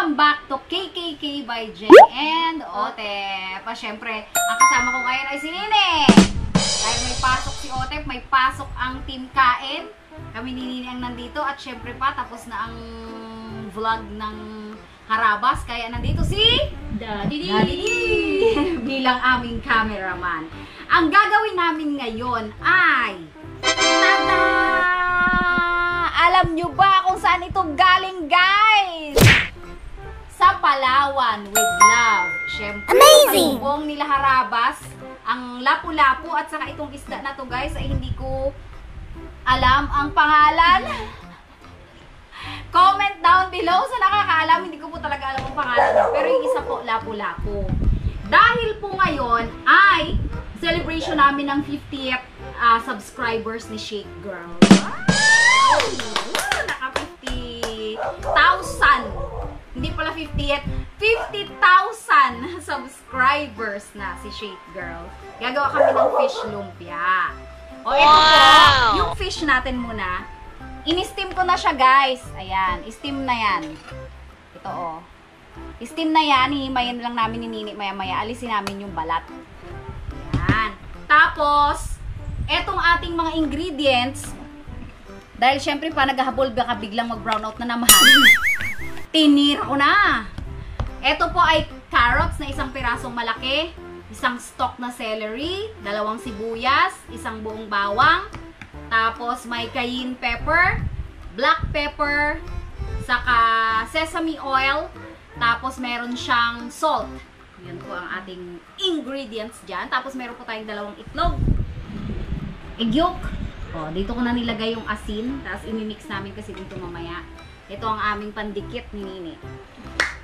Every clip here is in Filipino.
Welcome back to KKK by Jen and Otep. Siyempre, ang kasama ko ngayon ay si Nini. Dahil may pasok si Otep, may pasok ang Team Kain. Kami ni Nini ang nandito at syempre pa, tapos na ang vlog ng Harabas. Kaya nandito si Daddy bilang aming cameraman. Ang gagawin namin ngayon ay tada! Alam nyo ba kung saan ito galing, guys? Sa Palawan with love. Siyempre, amazing! Buong nila Harabas, ang lapu-lapu at saka itong isda na to, guys, ay hindi ko alam ang pangalan. Comment down below sa nakakaalam. Hindi ko po talaga alam ang pangalan. Pero yung isa po, lapu-lapu. Dahil po ngayon ay celebration namin ng 50th subscribers ni Shake Girl. Wow! Naka 50,000. Hindi pala 50th. 50,000 subscribers na si Shake Girl. Gagawa kami ng fish lumpia. O ito po, yung fish natin muna. In-steam ko na siya, guys. Ayan, steam na yan. Ito o. Steam na yan. Hihimayin lang namin ni Nini maya-maya. Alisin namin yung balat. Ayan. Tapos, etong ating mga ingredients, dahil syempre pa naghahabol baka biglang mag-brown out na naman, tinira ko na. Ito po ay carrots na isang pirasong malaki, isang stalk na celery, 2 sibuyas, isang buong bawang, tapos may cayenne pepper, black pepper, saka sesame oil, tapos meron siyang salt. Yan po ang ating ingredients dyan. Tapos meron po tayong 2 itlog, egg yolk. O, dito ko na nilagay yung asin, tapos imimix namin kasi dito mamaya. Ito ang aming pandikit ni Nini.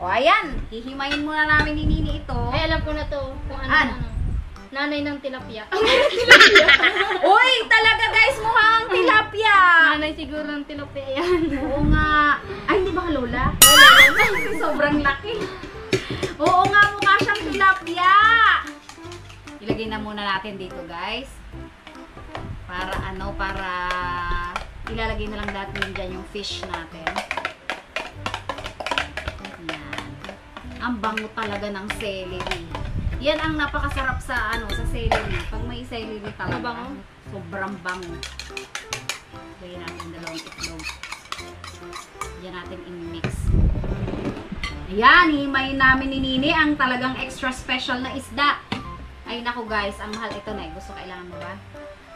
O, ayan. Hihimayin muna namin ni Nini ito. Ay, alam ko na to. Kung ano. Nanay ng tilapia. Uy, talaga guys, mukhang tilapia. Nanay siguro ng tilapia yan. Oo nga. Ay, hindi ba lola? Sobrang laki. Oo nga, mukha siyang tilapia. Ilagay na muna natin dito, guys. Para ilalagay na lang natin dyan yung fish natin. Yan. Ang bango talaga ng celery. Yan ang napakasarap sa sa celery. Pag may celery talaga, bango? sobrang bango. Lagyan natin 2 itlog. Yan natin i-mix. Ayan, hihimayin namin ni Nini ang talagang extra special na isda. Ay naku guys, ang mahal ito na. Gusto kailangan mo ba?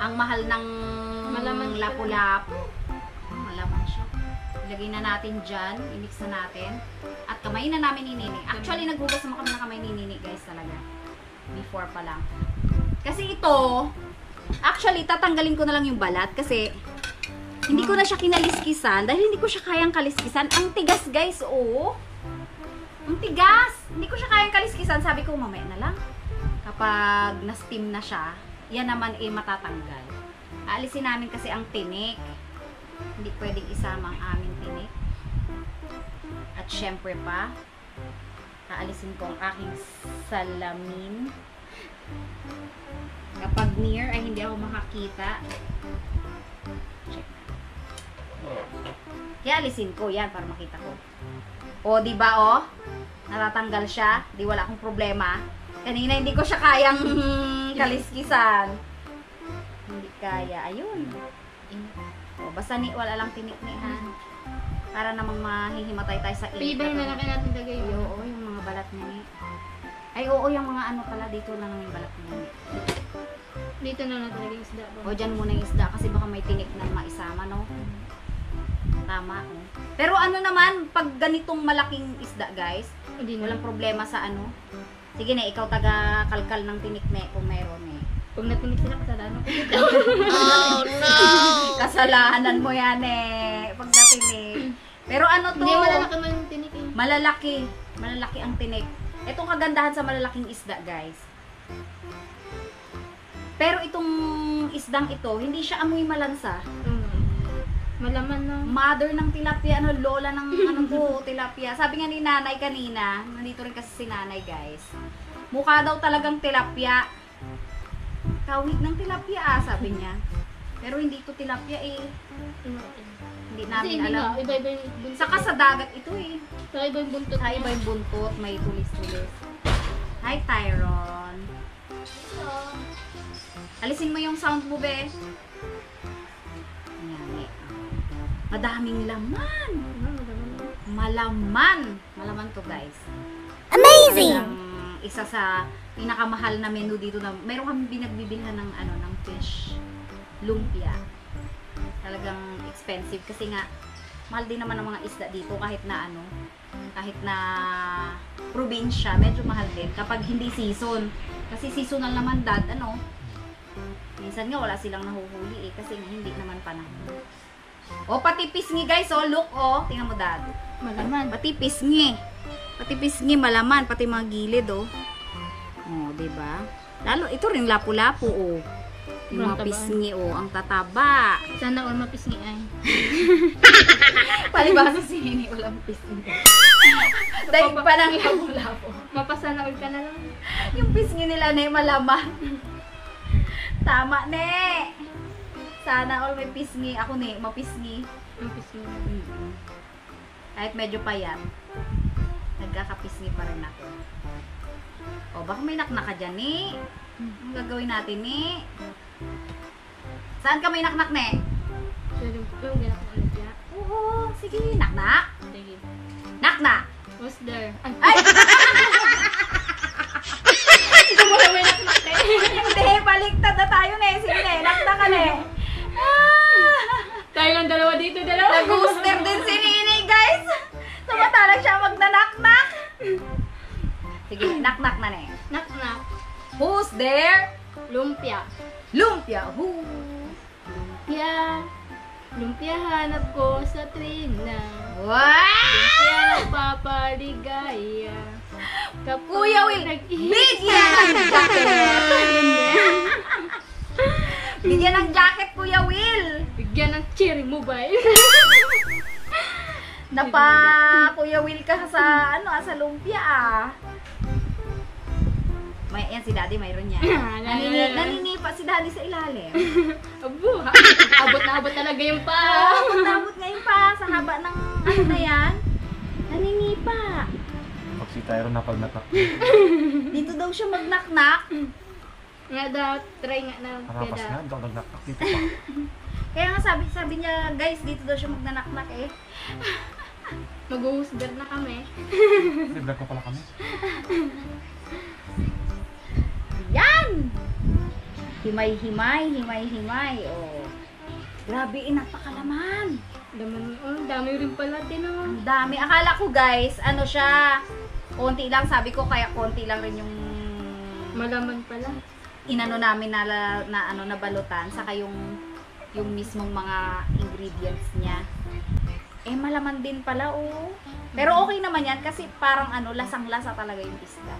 Ang mahal ng lapu-lapu. Malaman siya. Ilagay na natin dyan. I-mix na natin. At kamay na namin ni Nini. Actually, naghugas naman kami ng kamay ni Nini, guys, talaga. Before pa lang. Kasi ito, actually, tatanggalin ko na lang yung balat kasi hindi ko na siya kinaliskisan dahil hindi ko siya kayang kaliskisan. Ang tigas, guys, oh. Ang tigas. Hindi ko siya kayang kaliskisan. Sabi ko, mamaya na lang. Kapag na-steam na siya, yan naman matatanggal. Aalisin namin kasi ang tinik. Hindi pwedeng isama ang aming tinik. At syempre pa, aalisin ko ang aking salamin. Kapag near ay hindi ako makakita. Check. Kaya alisin ko yan para makita ko. O, diba o? Natatanggal siya. Di wala akong problema. Kanina hindi ko siya kayang kaliskisan. Hindi kaya. Ayun. O, basta wala lang tinik-nihan. Para namang mahihimatay tayo sa init. Iba yung lalaki natin lagay yun. Oo, yung mga balat niya. Ay, oo, yung mga ano pala. Dito lang yung balat niya. Dito na natin lagay yung isda. O, dyan muna yung isda kasi baka may tinik na maisama, no? Tama, oh. Pero ano naman, pag ganitong malaking isda, guys, walang problema sa ano. Sige na, ikaw taga-kalkal ng tinik kung meron eh. Pag natinik sila, kasalanan ko dito. Oh no! Kasalanan mo yan eh. Pag natinik. Pero ano to? Hindi, malalaki man yung tinik eh. Malalaki. Malalaki ang tinik. Itong kagandahan sa malalaking isda, guys. Pero itong isdang ito, hindi siya amoy malansa. Malaman na. Mother ng tilapia, lola ng tilapia. Sabi nga ni nanay kanina, nandito rin kasi si nanay, guys. Mukha daw talagang tilapia. Kawig ng tilapia, sabi niya. Pero hindi ito tilapia eh. Hindi Kasi namin hindi alam. nga, iba-iba yung buntot. Saka sa dagat ito eh. Saka iba yung buntot. Sa iba yung buntot, may tulis-tulis. Hi, Tyron. Alisin mo yung sound mo, be. Ayan, eh. Madaming laman. Malaman to, guys. Amazing! Isa sa pinakamahal na menu dito na meron kami binagbibilhan ng ng fish lumpia. Talagang expensive kasi nga mahal din naman ang mga isda dito kahit na probinsya, medyo mahal din kapag hindi season. Kasi seasonal naman dad, minsan nga wala silang nahuhuli kasi nga hindi naman panahon. O pati pisngi guys, look tingnan mo dad. Malaman. Pati pisngi. Pati pisngi malaman, pati mga gilid diba? Lalo ito rin lapu-lapu Yung mga pisngi ang tataba. Sana all mapisngi ay. Palibasa si Nini ulam pisngi. Dahil pa ng lapu-lapu. Mapasana all ka na lang. Yung pisngi nila na malaman. Tama ne. Sana all may pisngi. Ako mapisngi. Mapisngi. Kahit medyo payat, nagkakapisngi pa rin ako. Baka may naknak ka dyan, Ang gagawin natin, Saan ka may naknak, Pero yung ganap ko ulit ya. Oo, sige, naknak. Sige. Naknak. What's there? Ay! Ito mo na may naknak Hindi, baliktad na tayo, Sige, naknak ka, Tayo lang dalawa dito, dalawa. Nag-booster din si Nini, guys. Tumatalag siya magnanaknak. Sige, naknak na, Naknak. Who's there? Lumpia. Lumpia. Who? Lumpia. Lumpia hanap ko sa trina. Wow! Lumpia nagpapaligaya. Kuya Will, bigyan ng jacket! Bigyan ng jacket, Kuya Will! Bigyan ng cherry mobile. Kuya Will ka sa, sa lumpia, Yan, si Daddy mayroon yan. Naninipa si Daddy sa ilalim. Abo, abot na abot talaga yung pa. Abot nga yung pa sa haba ng na yan. Naninipa. Pag si Tyron na pagnatak. Dito daw siya magnaknak. Nga daw, try nga na. Nakapas na, daw nagnatak dito pa. Kaya nga sabi niya, guys, dito daw siya magnanaknak Mag-husgar na kami. Libre ko pala kami. Yan! Himay-himay. Grabe, napakalaman. Dami rin pala din Ang dami. Akala ko guys, siya, konti lang. Sabi ko kaya konti lang rin yung malaman pala. Inano namin na balutan. Saka yung mismong mga ingredients niya. Malaman din pala Pero okay naman yan kasi parang lasang-lasa talaga yung isda.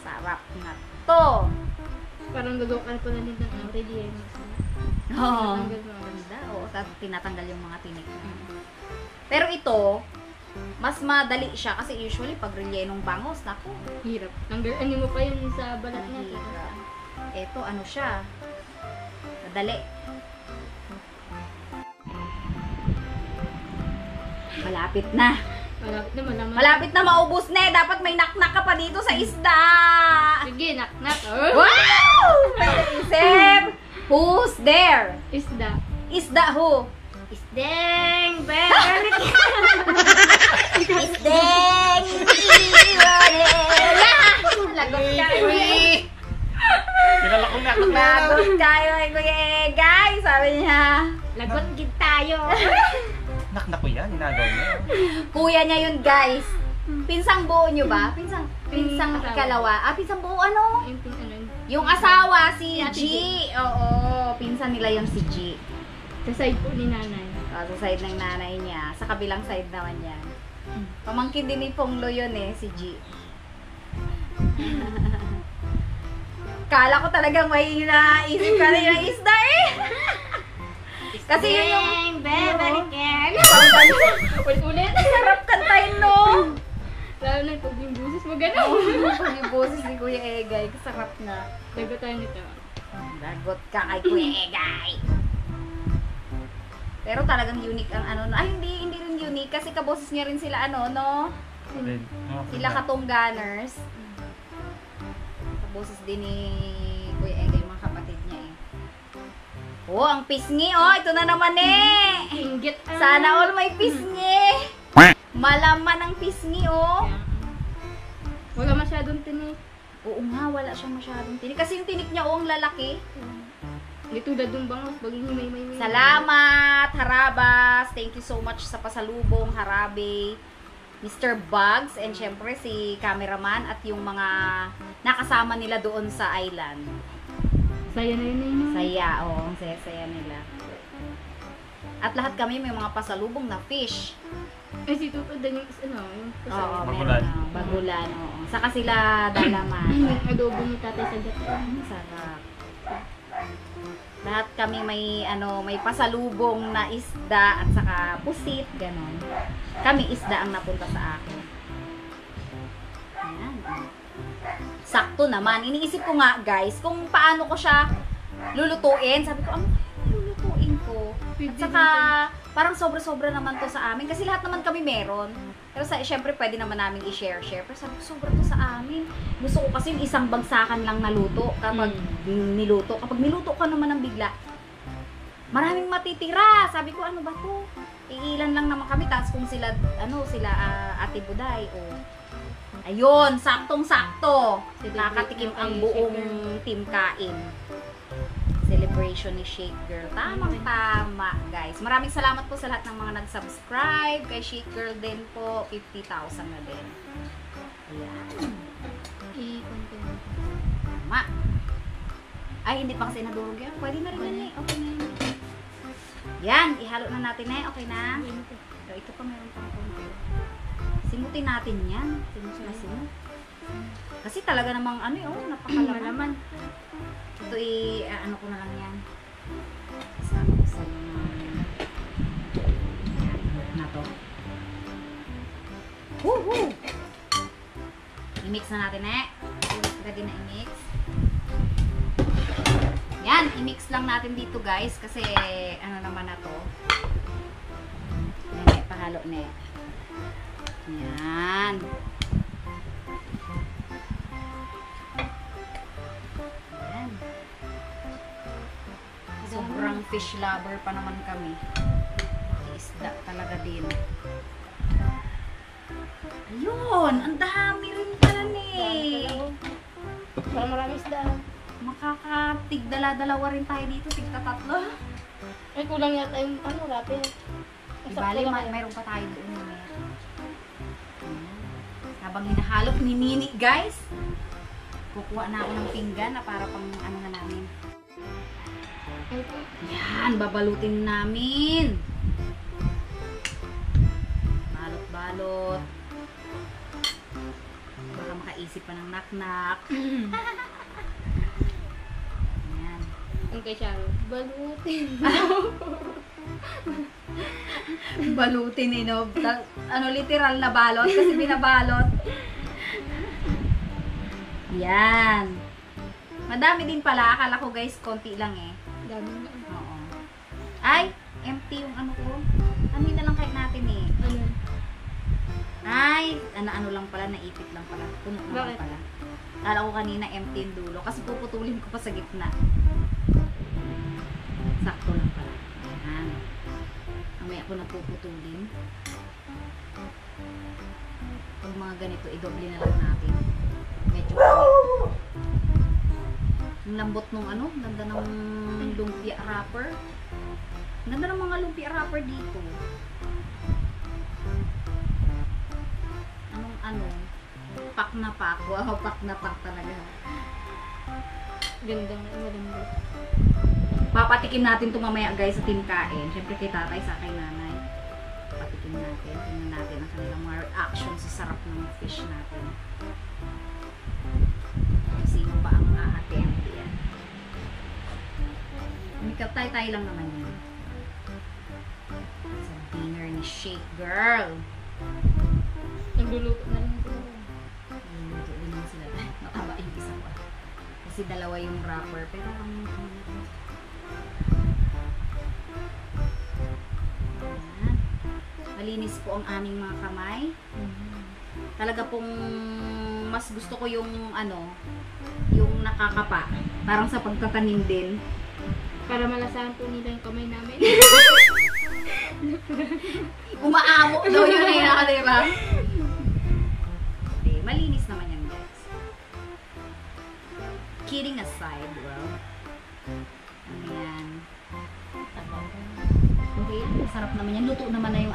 Sarap nga to. Parang gagawa ka pala din ng ready Oo. Tapos tinatanggal yung mga tinik. Pero ito, mas madali siya kasi usually pag rellenong bangos, naku. Hirap. Ano mo pa yun sa balat niya? Ito, siya. Madali. Malapit na. Malaman. Malapit na maubos Dapat may naknak ka pa dito sa isda. Sige, naknak. Wow! May isip. Who's there? Isda. Isda who? Isdeng, Beverly. Isdeng. Lagot kayo Kilala kong naknak na. Lagot kayo Kuya Egay. Sabi niya. Lagot gid tayo. Naknak ko yan, inagaw niya. Kuya niya yun, guys. Pinsang buo nyo ba? Pinsang ikalawa. Pinsang buo Yung asawa, si G. Oo, pinsan nila yung si G. Sa side po ni nanay. Sa side ng nanay niya. Sa kabilang side naman yan. Pamangkin din ni Ponglo yun si G. Kala ko talagang may naisip ka rin ng isda Kasi yun yung Beberiken. Ulit-ulit. Sarap kantayin Lalo na pag yung busis mo gano'n. Pag yung boses ni Kuya Egay, sarap nga. Lagot tayo nito. Lagot ka kay Kuya Egay. Pero talagang unique ang ano. Ay, hindi rin unique. Kasi kaboses niya rin sila ano, no? Sila Katungganers. Kaboses din ni Kuya Egay, mga kapatid niya eh. Oh, ang pisngi, oh. Ito na naman eh. Inggit. Sana all may pisngi. Malaman ang pisngi, oh. Wala masyadong tinik. Oo nga, wala siyang masyadong tinik. Kasi yung tinik niya, oh, ang lalaki. Hindi tulad ng bangos, baging may. Salamat, Harabas. Thank you so much sa pasalubong, Harabe, Mr. Bugs, and syempre si cameraman at yung mga nakasama nila doon sa island. Saya na yun. Saya, oo, ang saya-saya nila. At lahat kami may mga pasalubong na fish. Eh, si Tuto din yung yung Oo, Bagulan. meron. Bagulan, oo. Saka sila dalaman. Yung adobo ni tatay sa gata. Sarap. Lahat kami may may pasalubong na isda at saka pusit, ganon. Kami isda ang napunta sa akin. Ayan. Sakto naman. Iniisip ko nga, guys, kung paano ko siya lulutuin. Sabi ko, ano kaya lulutuin ko? At saka, parang sobra-sobra naman to sa amin. Kasi lahat naman kami meron. Pero syempre, pwede naman namin i-share. Pero sabi ko, sobra to sa amin. Gusto ko kasi yung isang bagsakan lang naluto kapag niluto. Kapag niluto ka naman ng bigla, maraming matitira. Sabi ko, ano ba to? Iilan lang naman kami. Tapos kung sila, Ate Buday, ayun, saktong-sakto. Nakatikim ang buong team kain. Celebration ni Shake Girl. Tamang-tama, guys. Maraming salamat po sa lahat ng mga nag-subscribe. Kay Shake Girl din po, 50,000 na din. Ayan. Tama. Ay, hindi pa kasi nadurog yan. Pwede na rin yan eh. Okay na yun. Yan, ihalo na natin eh. Okay na? Ito pa meron pang konti. Simutin natin yan. Simut na simut. Kasi talaga namang napakalaman. Ito ano ko na lang yan. Isama ko sa na to. Woohoo! I-mix na natin eh. Ready na i-mix. Yan, i-mix lang natin dito guys. Kasi ano naman na to. Yan, pahalo na eh. Yan. Sobrang fish lover pa naman kami. Isda talaga din. Ayun! Ang dami rin pala ni. Parang marami isda. Makakatigdala-dalawa rin tayo dito. Tigta-tatlo. Ay, kulang yata yung rapid. Ibali, mayroon pa tayo doon. Habang hinahalop ni Nini, guys. Kukuha na ako ng pinggan na para pang ano na namin. Yan, babalutin namin. Balot-balot. Baka makaisip pa ng knock-knock. Yan. Ang kay Sharon, balutin. Balutin eh, no? Literal na balot kasi binabalot. Yan. Madami din pala. Akala ko guys, konti lang eh. Dami na. Oo. Ay, empty yung ano ko. Ano na lang kain natin eh. Ano? Ay, ano lang pala, naipit lang pala. Puno naman Bakit? pala. Kala ko kanina empty yung dulo. Kasi puputulin ko pa sa gitna. Sakto lang pala. Ayan. Mamaya ko na puputulin. Pag mga ganito, i-doble na lang natin. Medyo pangit. Ang lambot nung ganda ng lumpia wrapper. Ganda ng mga lumpia wrapper dito. Pak na pak. Wow, pak na pak talaga. Ganda nga, malambot. Papatikim natin ito mamaya guys sa team kain. Siyempre kay tatay sa kay nanay. Papatikim natin. Tingnan natin ang kanilang mga reaction sa sarap ng fish natin. Sino pa ang a-attempt yan? Umikap tayo lang naman yan. Sa dinner ni Shake Girl. Nagluluto na lang ito. Nagluluto din lang sila. Mataba yung isa pa. Kasi dalawa yung wrapper. Pero ang Malinis po ang aming mga kamay. Talaga pong mas gusto ko yung yung nakakapa. Parang sa pagtatanim din. Para malasahan po nila yung kamay namin. Umaamo daw yun diba? Okay, malinis naman yan, guys. Kidding aside, well. Ayan. Okay, masarap naman yan. Luto naman na yung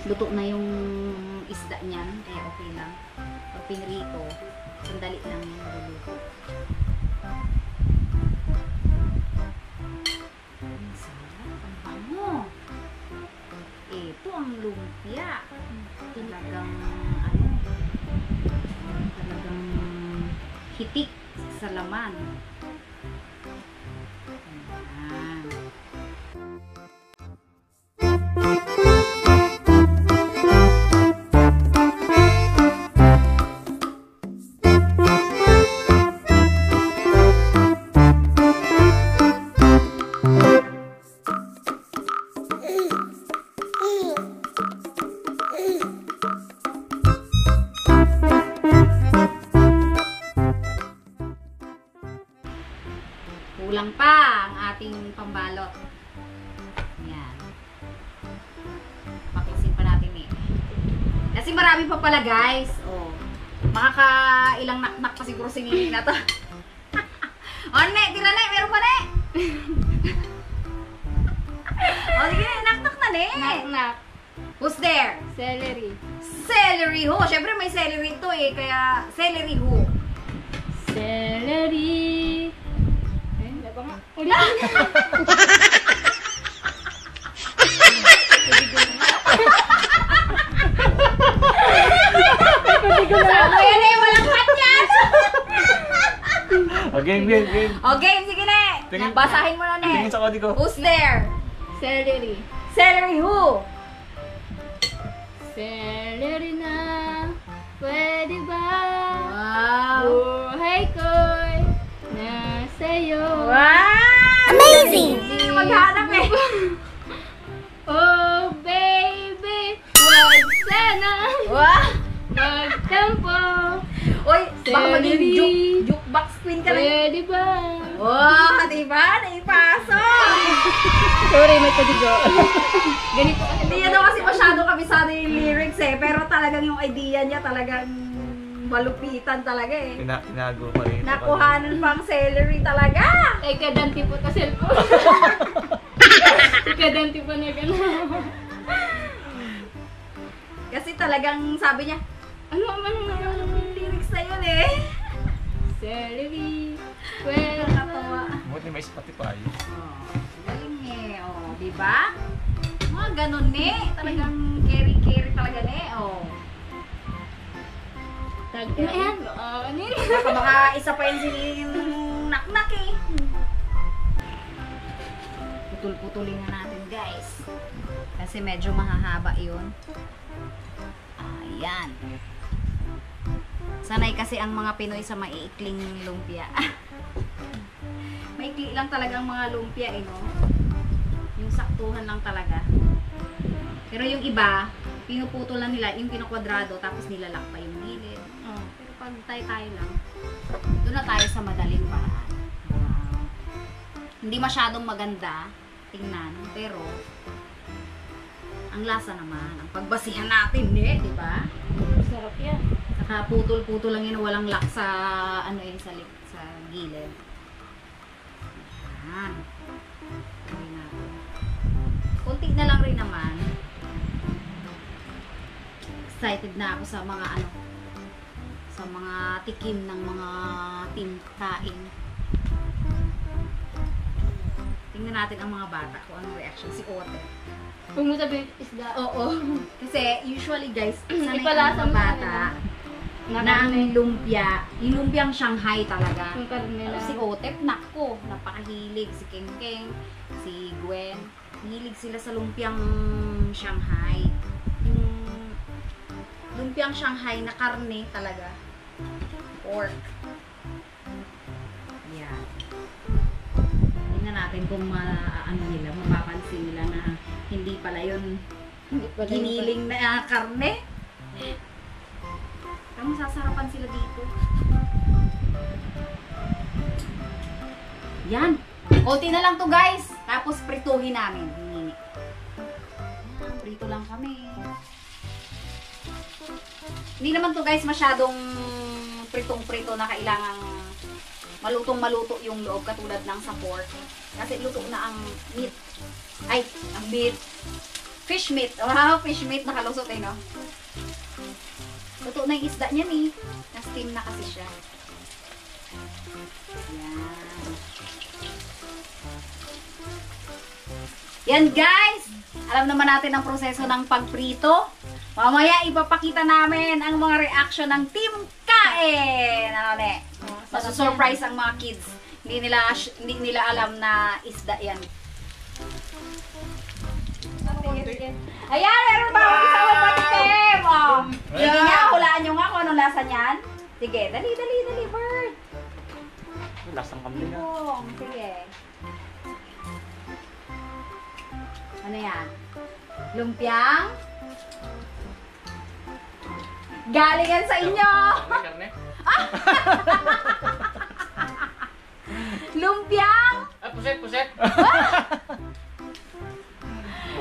luto na yung isda niyan. Kaya okay lang. Pag pinrito, sandali lang yung maluluto. Ang sarap. Ang bango. Ito ang lumpia. Talagang talagang hitik sa laman. Ayan. Kulang pa ang ating pambalot. Yan. Pakisin pa natin eh. Kasi marami pa pala guys. Oh. Makakailang naknak pa siguro si Nini na to. Oh, ne, tira ne, meron pa ne. Oh, sige, naknak na ne. Knock. Who's there? Celery. Celery ho. Syempre may celery to eh, kaya celery ho. Celery. Wala ba nga? Ulit. Sabi yan eh, walang cut yan! Game. Okay, sige na. Tingin- Basahin mo na Tingin sa kodi ko. Who's there? Celery. Celery who? Celery na. Pwede ba? Wow! Buhay ko'y nasa'yo. Wow! Amazing! Hindi maghanap eh. Oh, baby, wag sana Wow! magtampo. Uy, baka maging Celery. jukebox queen ka rin. Pwede ba? Wow! Diba? Naipasok! Sorry, may kadigo. Ganito kasi. Hindi niya daw kasi masyado kabisado yung lyrics eh. Pero talagang yung idea niya talagang malupitan talaga eh. Tinago pa rin. Nakuhanan pang celery talaga! Ay, kadanti po ta cellphone. Kadanti po na gano'n. Kasi talagang sabi niya, Ano yung lyrics na yun eh. Celery. Pwede Nakakatawa. ba? Buti may Spotify. Oh, galing eh. Oh, di ba? Mga ganun eh. Talagang carry talaga eh. Oh. Tag na yan. Ano yun? Baka isa pa yun si naknak eh. Putol-putulin na natin guys. Kasi medyo mahahaba yun. Ayan. Sanay kasi ang mga Pinoy sa maiikling lumpia. Maikli lang talaga ang mga lumpia eh, no? Yung saktuhan lang talaga. Pero yung iba, pinuputol lang nila, yung pinakwadrado, tapos nilalak pa yung gilid. Oh. Pero pag tayo lang, doon na tayo sa madaling paraan. Wow. Hindi masyadong maganda tingnan, pero ang lasa naman, ang pagbasihan natin eh, di ba? Sarap yan. Saka putol-putol lang yun, walang lock sa sa gilid. Yan. Gawin natin. Kunti na lang rin naman. Excited na ako sa mga sa mga tikim ng mga tinkain. Tingnan natin ang mga bata kung anong reaction. Si Ote. Huwag mo sabihin isda. Oo. Kasi usually guys, sanay ang Ipalasa mga mo bata na ang lumpia, yung lumpiang Shanghai talaga. Yung karne lang. Si Otep, nako, napakahilig. Si Kengkeng, si Gwen, hilig sila sa lumpiang Shanghai. Yung lumpiang Shanghai na karne talaga. Pork. Yan. Tingnan natin kung mapapansin nila na hindi pala yun Giniling na karne. Pero masasarapan sila dito. Yan. Konti na lang to guys. Tapos prituhin namin. Hinini. Prito lang kami. Hindi naman to guys masyadong pritong-prito na kailangang malutong-maluto yung loob katulad ng sa pork. Kasi luto na ang meat. Ay, ang meat. Fish meat. Wow, fish meat. Nakalusot eh, no? Luto na yung isda niya ni. Na-steam na kasi siya. Yan. Yan guys! Alam naman natin ang proseso ng pagprito. Mamaya ipapakita namin ang mga reaction ng Team Kain. Ano ne? Masu-surprise ang mga kids. Hindi nila alam na isda yan. Ayan, meron ba akong isang patikim? Oh. Sige nga, hulaan nyo nga kung anong lasa niyan. Sige, dali, bird. Lasang kambing na. Sige. Ano yan? Lumpiang? Galing yan sa inyo! Karne? Lumpiang? Ah, puset!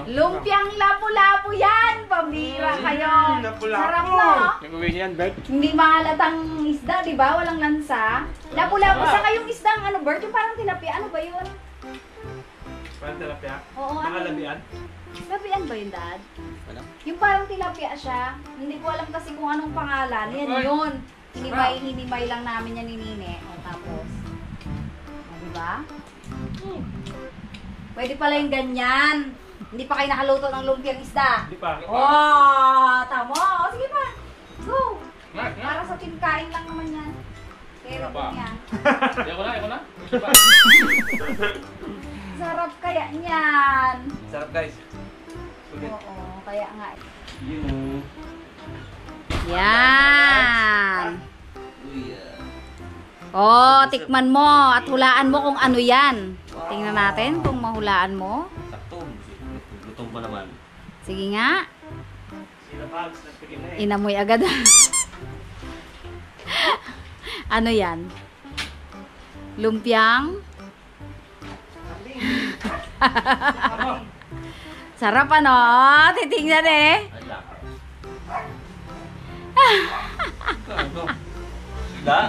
Lumpiang lapu-lapu yan! Pambira kayo! lapu-lapu. Sarap na! Nag-uwi niyan, Bert? Hindi mahalatang isda, di ba? Walang lansa. Lapu-lapu sa kayong isdang ano, Bert? Yung parang tilapia. Ano ba yun? Parang tilapia? Oo, ano? Nakalabian? Lapian ba yun, Dad? Wala. Yung parang tilapia siya. Hindi ko alam kasi kung anong pangalan. Yan yun. Hinimay lang namin yan ni Nine. O, tapos. O, diba? Pwede pala yung ganyan. Hindi pa kayo nakaluto ng lumpiang isda. Hindi pa. Oh, tama. O, sige pa. Go. Nga. Para sa team kain lang naman yan. Pero Ano pa? yan. Ayoko na. Sarap kaya niyan. Sarap guys. Oo, kaya nga. Yun. Yan. Oh, tikman mo at hulaan mo kung ano yan. Tingnan natin kung mahulaan mo. Sakto. Gutom pa naman. Sige nga. Sila Pags, nagpigil na Inamoy agad. Ano yan? Lumpiang? Sarap ano? Titingnan eh. Isda?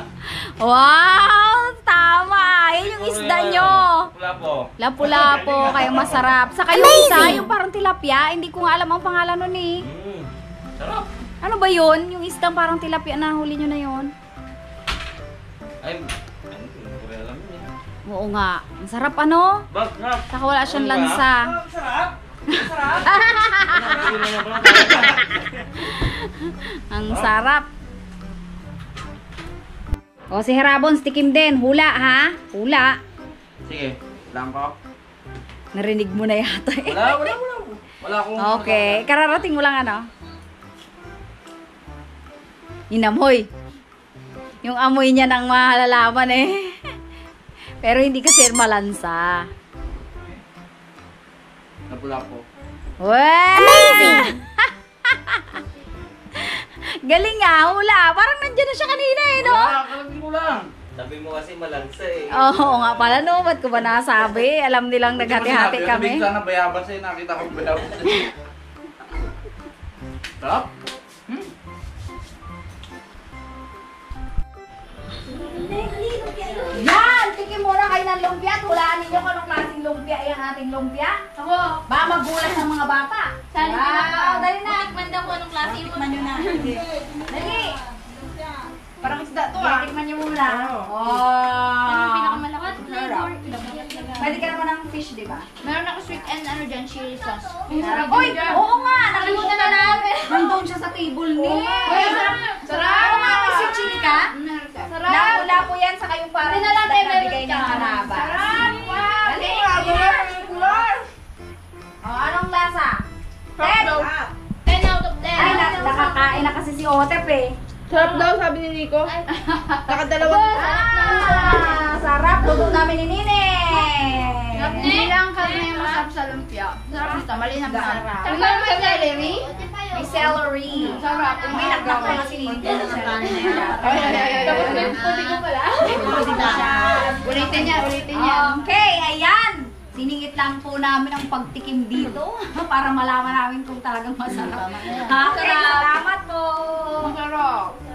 Wow! Tama! Yan yung isda nyo. Lapu-lapo. Lapu-lapo, kaya masarap. Saka yung isa, yung parang tilapia, hindi ko nga alam ang pangalan nun eh. Sarap. Ano ba yun? Yung isdang parang tilapia na huli nyo na yun? Ay, hindi ko rin alam yun eh. Oo nga. Ang sarap ano? Bag, nga. Saka wala siyang lansa. Sarap. Sarap. Ang sarap. O, si Harabons, tikim din. Hula, ha? Hula. Sige, lang ko. Narinig mo na yata eh. Wala akong... Okay. Kararating mo lang ano? Inamoy. Yung amoy niya nang mahalalaman eh. Pero hindi kasi malansa. Lapu-lapo. Wow! Amazing! Galing nga, hula. Parang nandiyan na siya kanina eh, no? Kalagin mo lang. Sabi mo kasi malansa eh. Oo nga pala, no? Ba't ko ba nasabi? Alam nilang naghati-hati kami. Sabi ko sana bayabas eh. Nakita ko bayabas eh. Sarap? Yan! Tikim muna kayo ng lumpia at hulaan ninyo kung anong klaseng lumpia yung ating lumpia. Ako. Baka magulat ng mga bata. Sali ko Wow, dali na. Tikman daw ko anong klase yung Tikman nyo na. Dali. Parang isda to Okay, tikman nyo muna. Anong Oh. pinakamalaki? What flavor? Pwede ka naman ng fish, di ba? Meron ako sweet and ano dyan, chili sauce. Uy! Oo nga! Nakalimutan na namin. Nandun siya sa table ni. Uy, sarap! Sarap! Oo nga, si Chika. Sarap! Lapu-lapo yan sa kayong parang Tingnan natin, isda na meron bigay ka. ng haraba. Sarap! Wow! Dali. Oh, anong lasa? 10. 10 out of 10. Ay, nakakain na kasi si Otep eh. Sarap daw, sabi ni Nico. Nakadalawa. Sarap! Luto namin ni Nine. Hindi lang karne yung masarap sa lumpia. Sarap nito, malinang masarap. Sarap. Tingnan mo yung celery. May celery. Sarap. May naknak na kasi dito sa celery. Tapos may puti ko pala. Puti na siya. Ulitin niya, ulitin niya. Okay, ayan. Siningit lang po namin ang pagtikim dito para malaman namin kung talagang masarap. Okay, salamat po. Masarap.